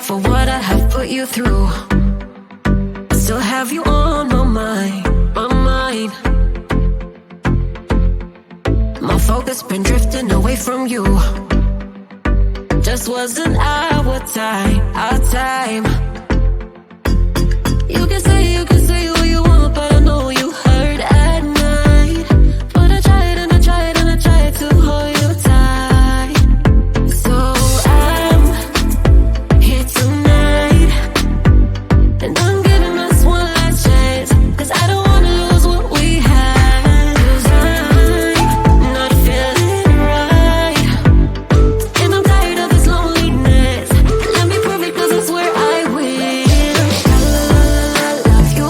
for what I have put you through. I still have you on my mind, my mind. My focus been drifting away from you. Just wasn't our time, our time. You can say what you want, but I know you hurt at night. But I tried and I tried and I tried to hold you tight. So I'm here tonight, and I'm giving us one last chance, 'cause I don't wanna lose what we had. 'Cause I'm not feeling right, and I'm tired of this loneliness. Let me prove it, 'cause I swear I will. Love you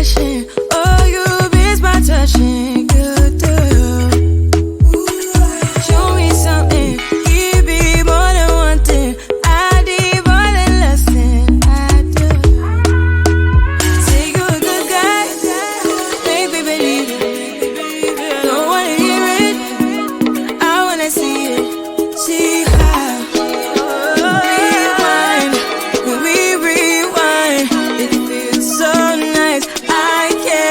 passion. Oh, you miss my touching. Good to show me something. Give me more than one thing. I need more than less than I do. Say you a good guy. Make me believe it. Don't wanna hear it. I wanna see it. See how. Rewind. When we rewind, it feels so nice. I can't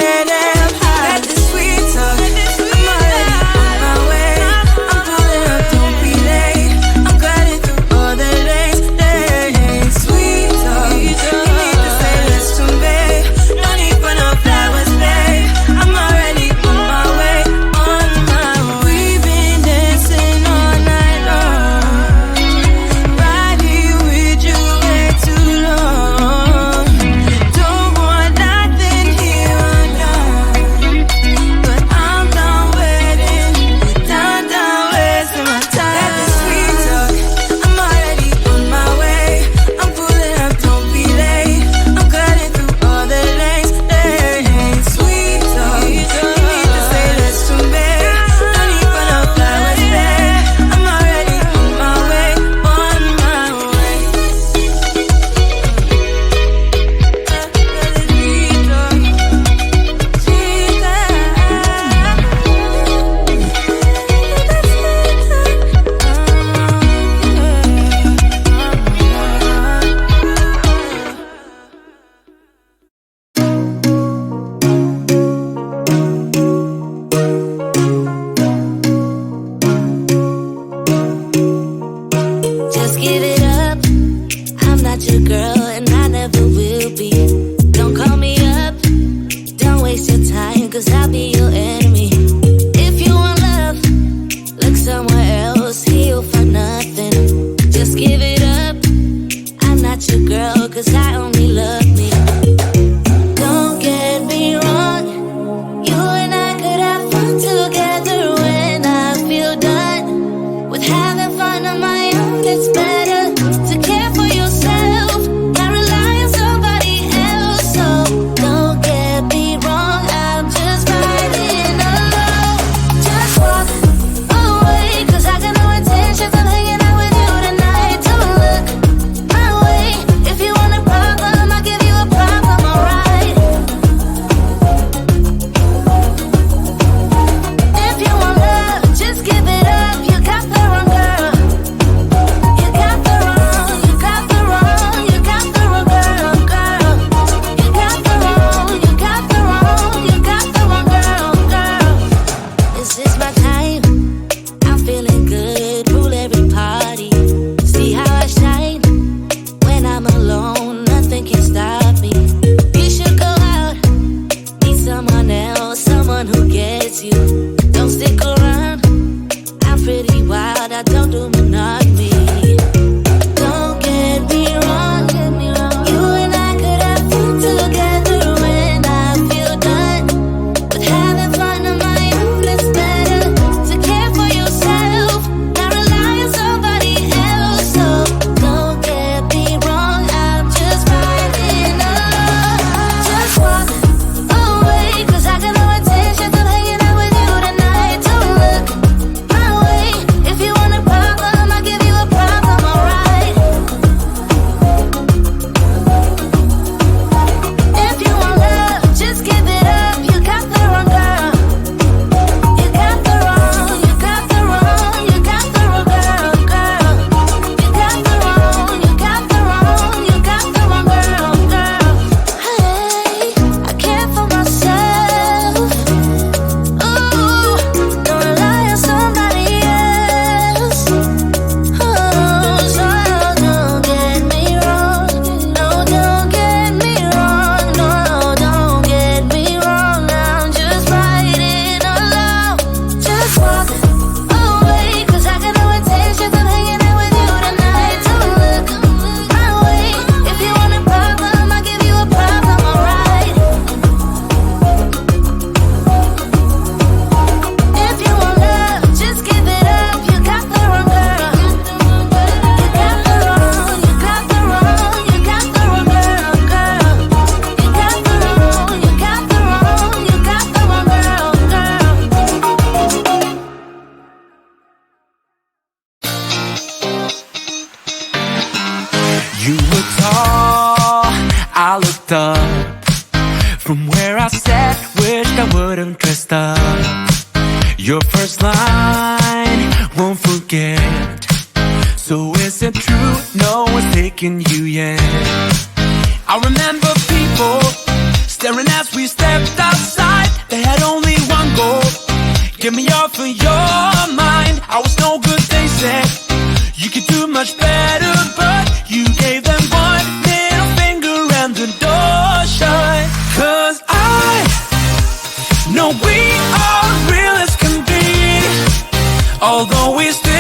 up. From where I sat, wished I would've dressed up. Your first line, won't forget. So is it true, no one's taking you yet? I remember people staring as we stepped outside. They had only one goal, get me off of your mind. I was no good, they said. You could do much better, but you gave them one middle finger and the door shut. 'Cause I know we are real as can be, although we still